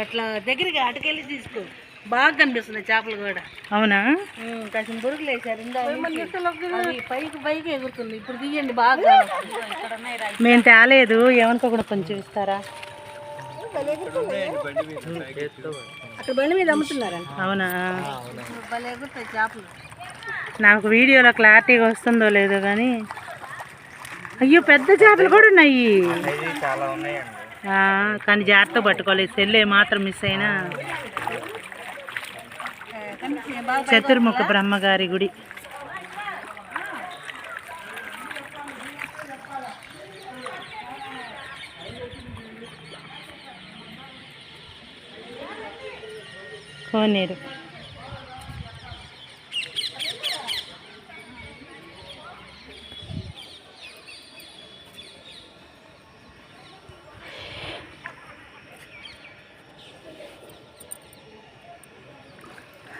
అట్లా దగ్గరికి అటుకెళ్ళి తీసుకో, బాగా కనిపిస్తున్నాయి చేపలు కూడా. అవునా? కాసిన బురుగులు వేసారు, పైకి పైకి ఎగురుతుంది. ఇప్పుడు తీయండి బాగా. మేము తేలేదు, ఏమనుకోకుండా కొంచెం ఇస్తారా? అక్కడ బండి మీద అమ్ముతున్నారంట. అవునా? భలే ఎగురుతాయి చేపలు. నాకు వీడియోలో క్లారిటీగా వస్తుందో లేదో కానీ, అయ్యో పెద్ద చేపలు కూడా ఉన్నాయి. కానీ జాగ్రత్త పట్టుకోలేదు, సెల్ మాత్రం మిస్ అయినా. చతుర్ముఖ బ్రహ్మగారి గుడి. కోనేరు.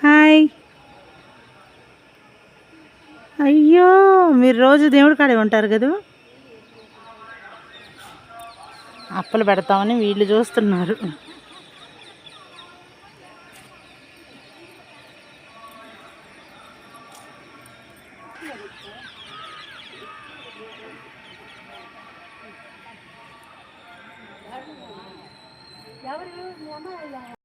హాయ్. అయ్యో మీరు రోజు దేవుడి కాడే ఉంటారు కదా. అప్పలు పెడతామని వీళ్ళు చూస్తున్నారు.